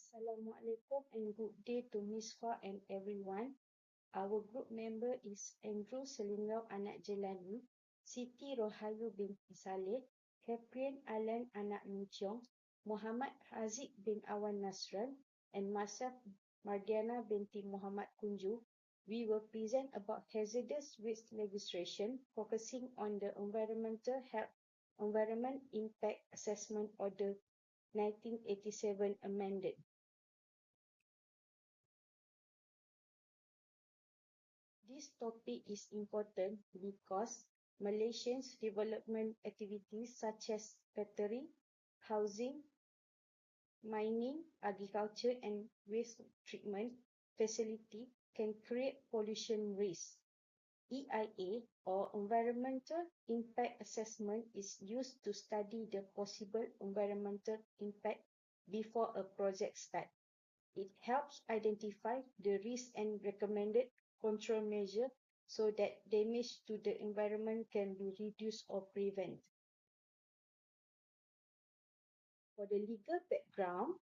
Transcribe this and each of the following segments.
Assalamualaikum and good day to Miss Fa and everyone. Our group member is Andrew Selingau Anak Jelani, Siti Rohayu binti Saleh, Caprian Alan Anak Minciong, Muhammad Haziq bin Awan Nasran, and myself Mardiana binti Muhammad Kunju. We will present about hazardous waste legislation focusing on the Environment Impact Assessment Order 1987 amended. This topic is important because Malaysia's development activities such as factory, housing, mining, agriculture and waste treatment facility can create pollution risk. EIA or Environmental Impact Assessment is used to study the possible environmental impact before a project starts. It helps identify the risk and recommended control measures so that damage to the environment can be reduced or prevented. For the legal background,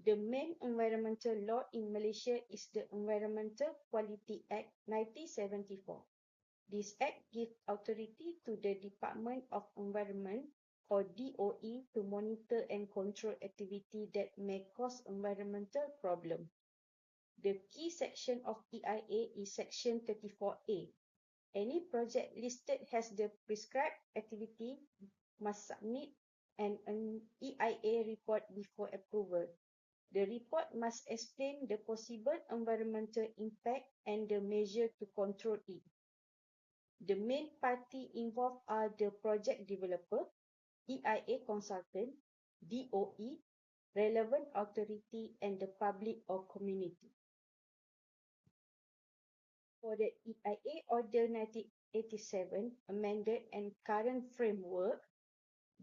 the main environmental law in Malaysia is the Environmental Quality Act 1974. This act gives authority to the Department of Environment or DOE to monitor and control activity that may cause environmental problem. The key section of EIA is Section 34A. Any project listed has the prescribed activity must submit an EIA report before approval. The report must explain the possible environmental impact and the measure to control it. The main party involved are the project developer, EIA consultant, DOE, relevant authority, and the public or community. For the EIA Order 1987 amended and current framework,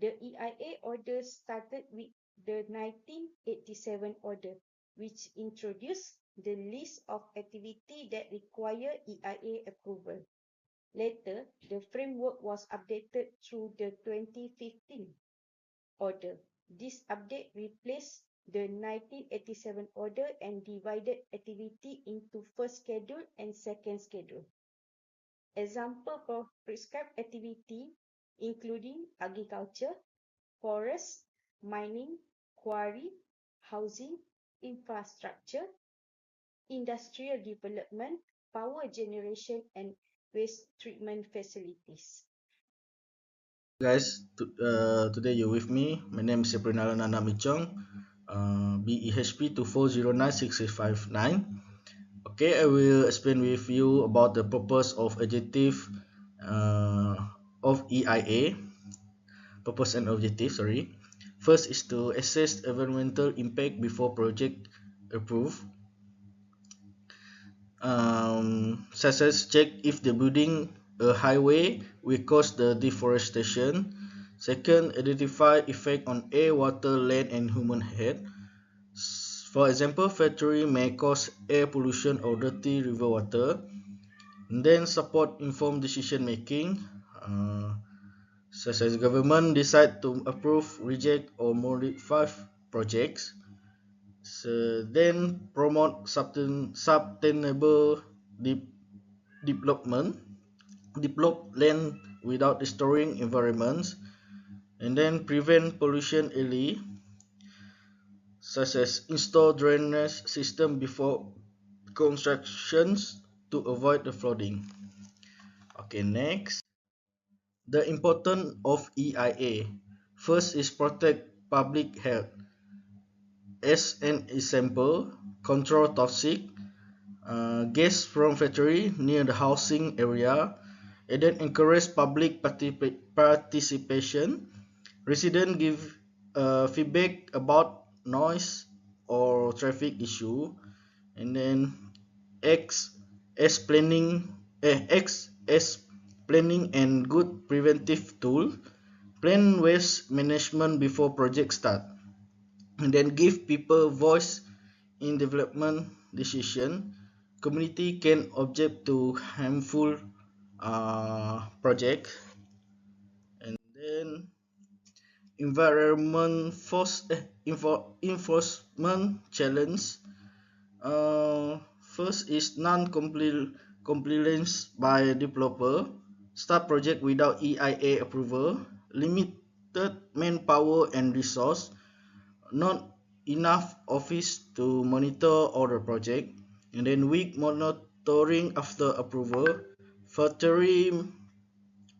the EIA Order started with the 1987 Order, which introduced the list of activity that require EIA approval. Later, the framework was updated through the 2015 Order. This update replaced the 1987 Order and divided activity into first schedule and second schedule. Example for prescribed activity including agriculture, forest, mining, quarry, housing, infrastructure, industrial development, power generation and waste treatment facilities. Guys, today you're with me. My name is Caprian Alan Anak Minciong, BEHP 24096659. Okay, I will explain with you about the purpose of objective of EIA. Purpose and objective, sorry. First is to assess environmental impact before project approved. Such as check if the building a highway will cause the deforestation. Second, identify effect on air, water, land, and human health. For example, factory may cause air pollution or dirty river water. And then support informed decision making, such as government decide to approve, reject, or modify projects. So then promote sustainable development, develop land without destroying environments, and then prevent pollution early, such as install drainage system before constructions to avoid the flooding. Okay, next. The importance of EIA. First is protect public health. As an example, control toxic gas from factory near the housing area, and then encourage public participation. Residents give feedback about noise or traffic issue, and then acts as planning and good preventive tool. Plan waste management before project start, and then give people voice in development decision. Community can object to harmful project, and then enforcement challenge. First is non-compliance by developer, start project without EIA approval, limited manpower and resource, not enough office to monitor all the project, and then weak monitoring after approval, factory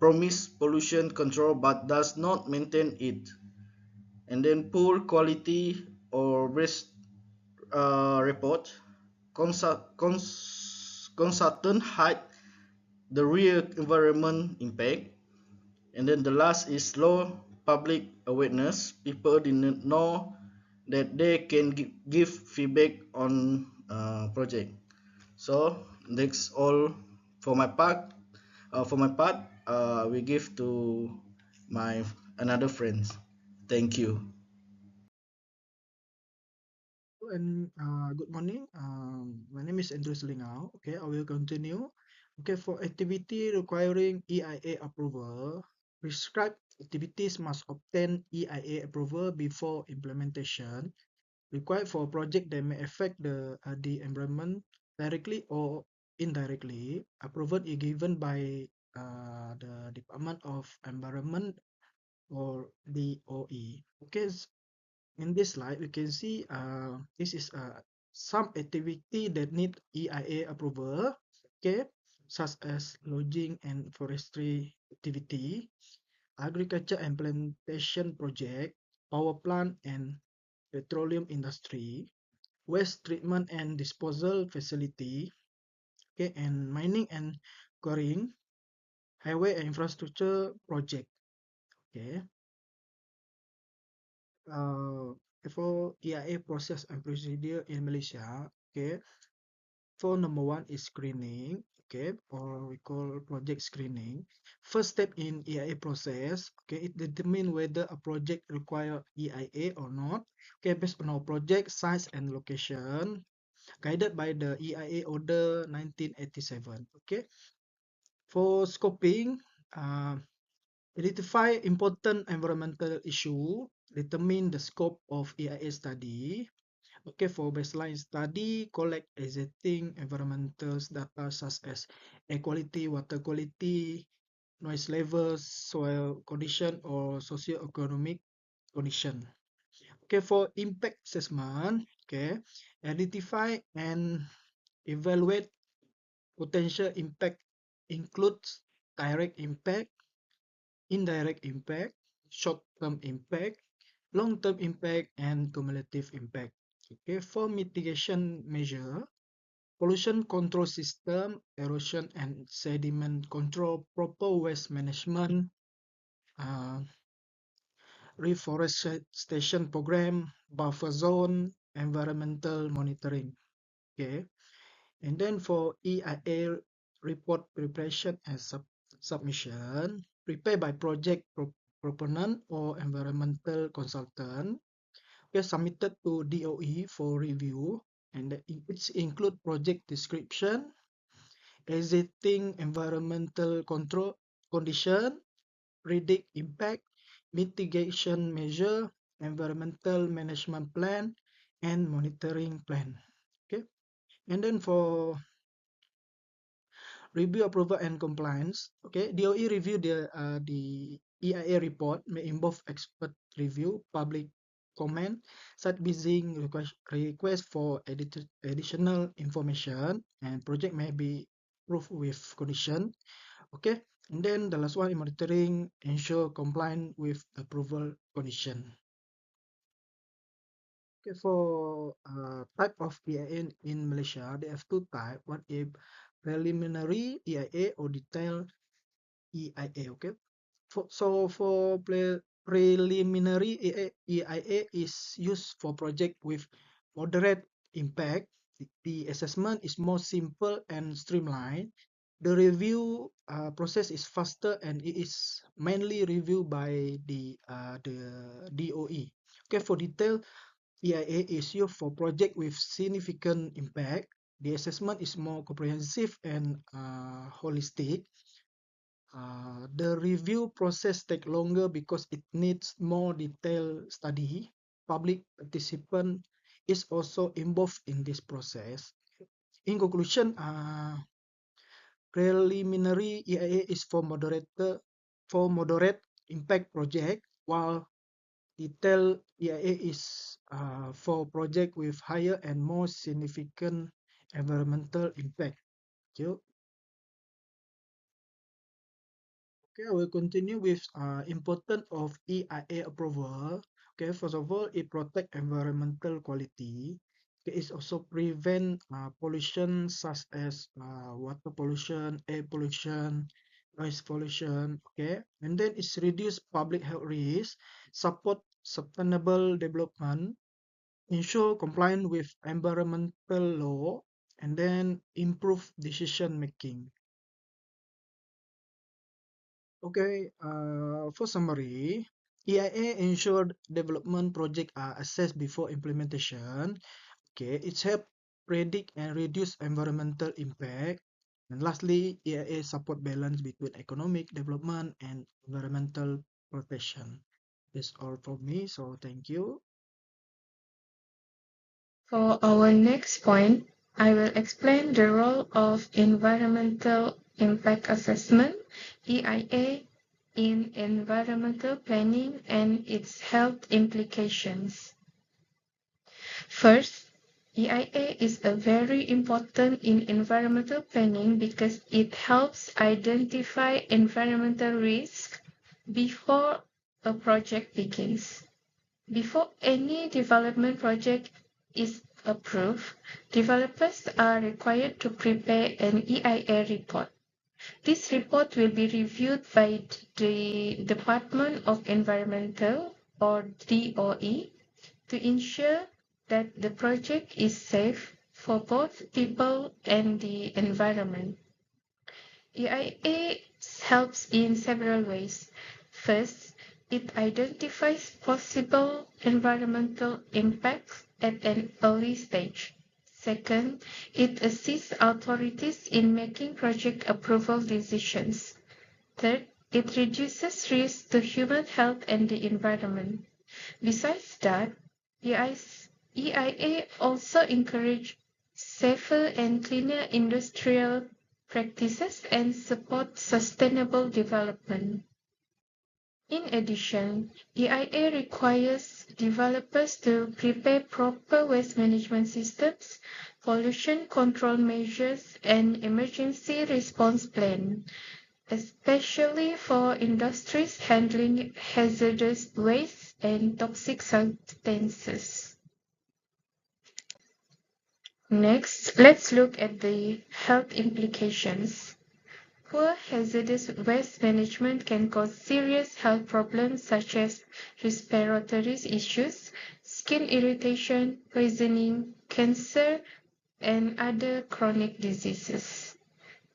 promise pollution control but does not maintain it, and then poor quality or waste report, consultant hide the real environment impact, and then the last is low public awareness. People didn't know that they can give feedback on project. So that's all for my part. We give to my another friends. Thank you. And good morning. My name is Andrew Selingau. Okay, I will continue. Okay, for activity requiring EIA approval, prescribed activities must obtain EIA approval before implementation. Required for a project that may affect the environment directly or indirectly. Approval is given by the Department of Environment or DOE. Okay, in this slide, we can see this is some activity that need EIA approval, okay, such as logging and forestry activity, agriculture and plantation project, power plant and petroleum industry, waste treatment and disposal facility, okay, and mining and quarrying, highway and infrastructure project, okay. Uh, for EIA process and procedure in Malaysia, okay, for number one is screening, okay, or we call project screening. First step in EIA process, okay, it determine whether a project require EIA or not, okay, based on our project size and location, guided by the EIA Order 1987, okay. For scoping, uh, identify important environmental issue, determine the scope of EIA study. Okay, for baseline study, collect existing environmental data such as air quality, water quality, noise levels, soil condition, or socio-economic condition. Okay, for impact assessment, okay, identify and evaluate potential impact includes direct impact, indirect impact, short-term impact, long-term impact, and cumulative impact. Okay, for mitigation measure, pollution control system, erosion and sediment control, proper waste management, uh, reforestation program, buffer zone, environmental monitoring. Okay, and then for EIA report preparation and submission, prepared by project proponent or environmental consultant, okay, submitted to DOE for review, and it include project description, existing environmental control condition, predict impact, mitigation measure, environmental management plan, and monitoring plan. Okay, and then for review, approval, and compliance. Okay, DOE review the EIA report may involve expert review, public comment, site visiting request for additional information, and project may be approved with condition. Okay, and then the last one is monitoring, ensure compliance with approval condition. Okay, for type of EIA in Malaysia, they have two types. One is preliminary EIA or detailed EIA. Okay, for preliminary EIA is used for project with moderate impact. The assessment is more simple and streamlined. The review process is faster and it is mainly reviewed by the DOE. Okay, for detail, EIA is used for project with significant impact. The assessment is more comprehensive and holistic. The review process take longer because it needs more detailed study. Public participant is also involved in this process. In conclusion, preliminary EIA is for moderate impact project, while detailed EIA is for project with higher and more significant environmental impact. Thank you. Okay, I will continue with importance of EIA approval. Okay, first of all, it protect environmental quality. Okay, it also prevent pollution such as water pollution, air pollution, noise pollution. Okay, and then it's reduce public health risk, support sustainable development, ensure compliance with environmental law, and then improve decision making. Okay, for summary, EIA ensured development projects are assessed before implementation. Okay, it's help predict and reduce environmental impact. And lastly, EIA support balance between economic development and environmental protection. That's all from me, so thank you. For our next point, I will explain the role of environmental impact assessment, EIA, in environmental planning and its health implications. First, EIA is a very important in environmental planning because it helps identify environmental risk before a project begins. Before any development project is approved, developers are required to prepare an EIA report. This report will be reviewed by the Department of Environmental, or DOE, to ensure that the project is safe for both people and the environment. EIA helps in several ways. First, it identifies possible environmental impacts at an early stage. Second, it assists authorities in making project approval decisions. Third, it reduces risk to human health and the environment. Besides that, EIA also encourages safer and cleaner industrial practices and support sustainable development. In addition, EIA requires developers to prepare proper waste management systems, pollution control measures, and emergency response plan, especially for industries handling hazardous waste and toxic substances. Next, let's look at the health implications. Poor hazardous waste management can cause serious health problems such as respiratory issues, skin irritation, poisoning, cancer, and other chronic diseases.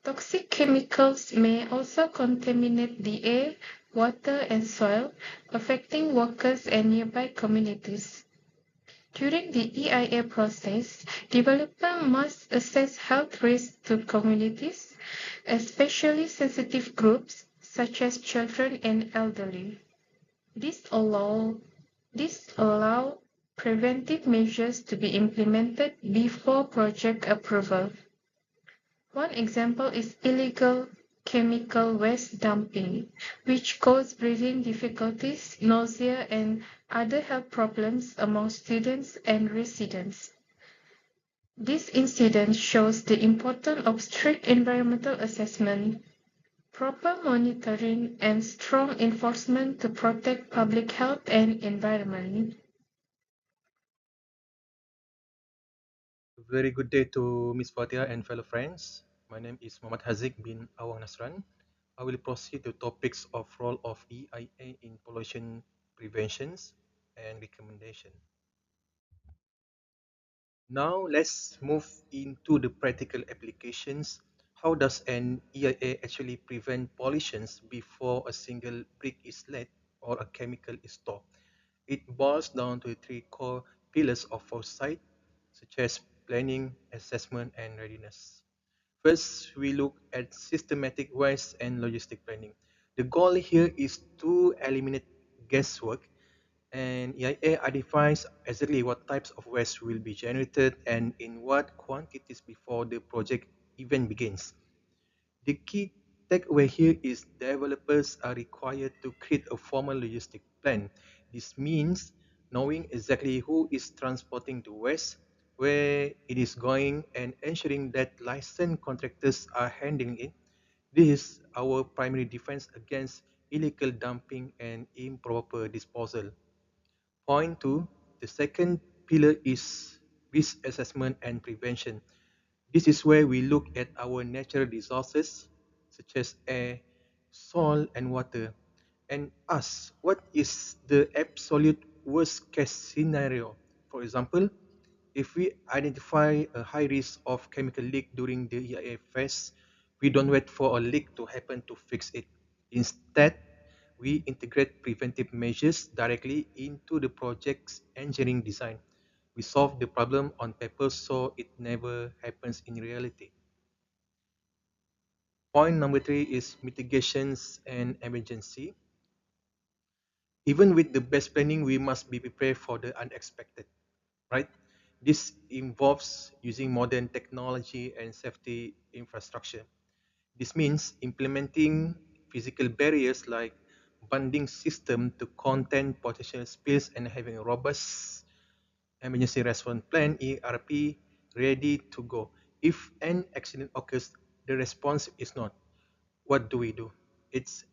Toxic chemicals may also contaminate the air, water, and soil, affecting workers and nearby communities. During the EIA process, developer must assess health risks to communities, especially sensitive groups such as children and elderly. This allow preventive measures to be implemented before project approval. One example is illegal chemical waste dumping, which cause breathing difficulties, nausea, and other health problems among students and residents. This incident shows the importance of strict environmental assessment, proper monitoring, and strong enforcement to protect public health and environment. Very good day to Ms. Fatia and fellow friends. My name is Muhammad Haziq bin Awang Nasran. I will proceed to topics of role of EIA in pollution preventions and recommendation. Now let's move into the practical applications. How does an EIA actually prevent pollutions before a single brick is laid or a chemical is stored? It boils down to three core pillars of foresight, such as planning, assessment, and readiness. First, we look at systematic waste and logistic planning. The goal here is to eliminate guesswork, and EIA identifies exactly what types of waste will be generated and in what quantities before the project even begins. The key takeaway here is developers are required to create a formal logistic plan. This means knowing exactly who is transporting the waste, where it is going, and ensuring that licensed contractors are handling it. This is our primary defense against illegal dumping and improper disposal. Point two, the second pillar is risk assessment and prevention. This is where we look at our natural resources, such as air, soil, and water, and ask what is the absolute worst case scenario. For example, if we identify a high risk of chemical leak during the EIA phase, we don't wait for a leak to happen to fix it. Instead, we integrate preventive measures directly into the project's engineering design. We solve the problem on paper so it never happens in reality. Point number three is mitigations and emergency. Even with the best planning, we must be prepared for the unexpected, right? This involves using modern technology and safety infrastructure. This means implementing physical barriers like bonding system to contain potential spills and having a robust emergency response plan ERP ready to go. If an accident occurs, the response is not what do we do? It's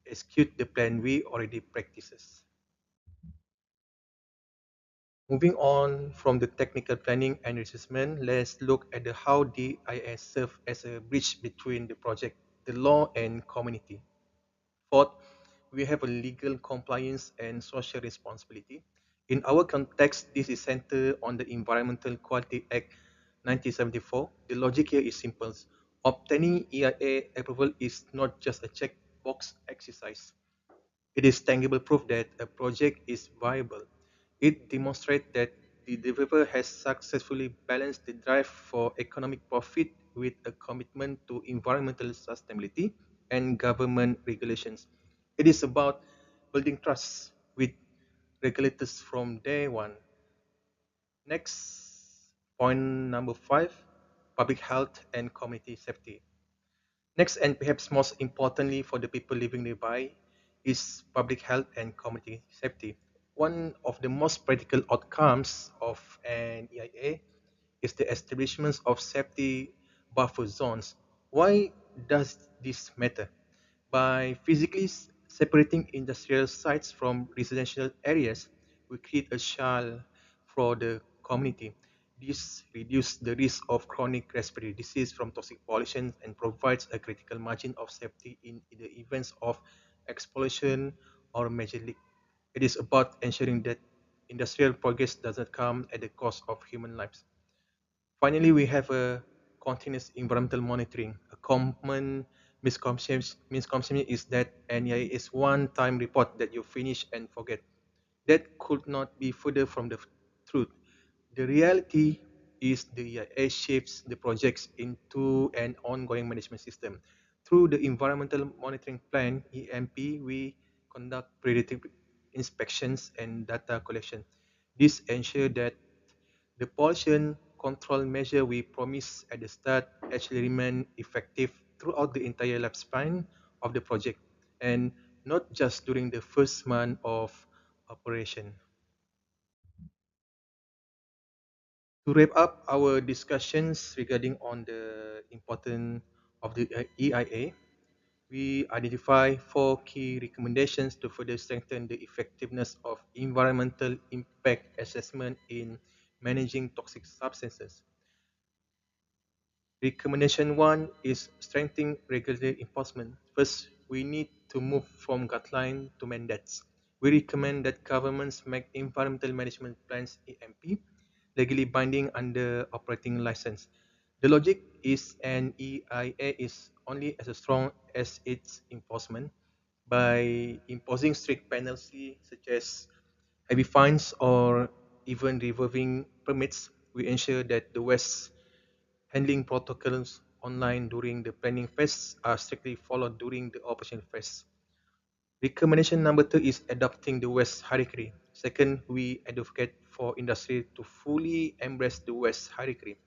execute the plan we already practices. Moving on from the technical planning and assessment, let's look at the how DIS serve as a bridge between the project, the law and community. Fourth, we have a legal compliance and social responsibility. In our context, this is centered on the Environmental Quality Act 1974. The logic here is simple. Obtaining EIA approval is not just a checkbox exercise. It is tangible proof that a project is viable. It demonstrates that the developer has successfully balanced the drive for economic profit with a commitment to environmental sustainability and government regulations. It is about building trust with regulators from day one. Next, point number five, public health and community safety. Next, and perhaps most importantly for the people living nearby, is public health and community safety. One of the most practical outcomes of an EIA is the establishment of safety buffer zones. Why does this matter? By physically separating industrial sites from residential areas, we create a shell for the community. This reduces the risk of chronic respiratory disease from toxic pollution and provides a critical margin of safety in the events of explosion or major leak. It is about ensuring that industrial progress doesn't come at the cost of human lives. Finally, we have a continuous environmental monitoring. A common misconception is that NEI is one-time report that you finish and forget. That could not be further from the truth. The reality is the EIA shapes the projects into an ongoing management system. Through the Environmental Monitoring Plan, EMP, we conduct predictive inspections and data collection. This ensures that the pollution control measure we promised at the start actually remain effective throughout the entire lifespan of the project and not just during the first month of operation. To wrap up our discussions regarding on the importance of the EIA, we identify four key recommendations to further strengthen the effectiveness of environmental impact assessment in managing toxic substances. Recommendation one is strengthening regulatory enforcement. First, we need to move from guideline to mandates. We recommend that governments make environmental management plans (EMP) legally binding under operating license. The logic is an EIA is only as strong as its enforcement. By imposing strict penalties such as heavy fines or even revolving permits, we ensure that the West handling protocols online during the planning phase are strictly followed during the operation phase. Recommendation number 2 is adopting the West hierarchy. Second, we advocate for industry to fully embrace the West hierarchy.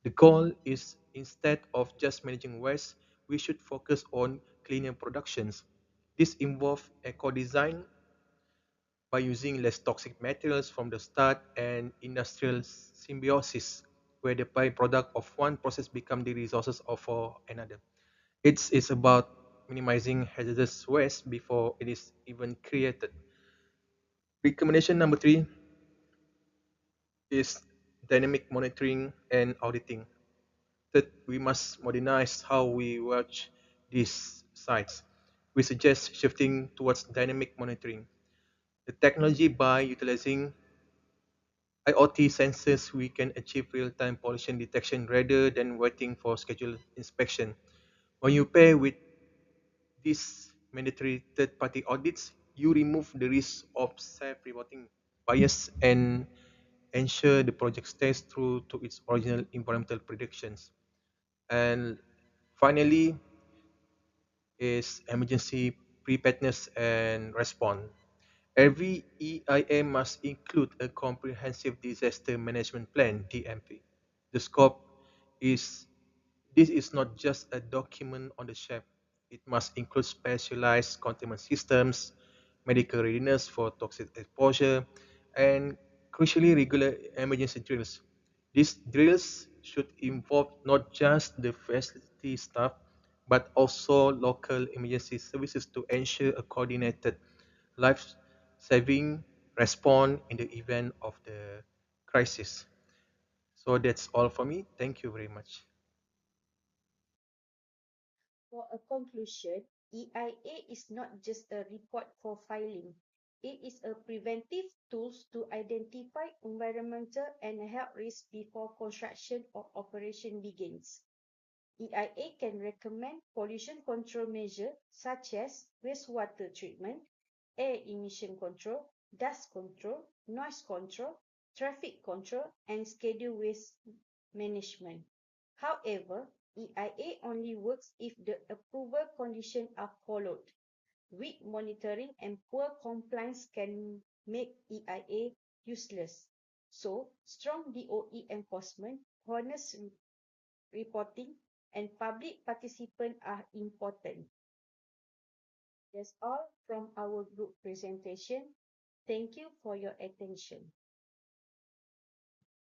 The goal is instead of just managing waste, we should focus on cleaner productions. This involves eco-design by using less toxic materials from the start and industrial symbiosis, where the byproduct of one process become the resources of for another. It's about minimizing hazardous waste before it is even created. Recommendation number 3 is dynamic monitoring and auditing. Third, we must modernize how we watch these sites. We suggest shifting towards dynamic monitoring. The technology by utilizing IoT sensors, we can achieve real-time pollution detection rather than waiting for scheduled inspection. When you pair with these mandatory third-party audits, you remove the risk of self-reporting bias and ensure the project stays true to its original environmental predictions. And finally, is emergency preparedness and response. Every EIA must include a comprehensive disaster management plan (DMP). The scope is this is not just a document on the shelf. It must include specialized containment systems, medical readiness for toxic exposure, and crucially regular emergency drills. These drills should involve not just the facility staff, but also local emergency services to ensure a coordinated life-saving response in the event of the crisis. So that's all for me. Thank you very much. For a conclusion, EIA is not just a report for filing. It is a preventive tool to identify environmental and health risks before construction or operation begins. EIA can recommend pollution control measures such as wastewater treatment, air emission control, dust control, noise control, traffic control, and schedule waste management. However, EIA only works if the approval conditions are followed. Weak monitoring and poor compliance can make EIA useless. So, strong DOE enforcement, honest reporting, and public participation are important. That's all from our group presentation. Thank you for your attention.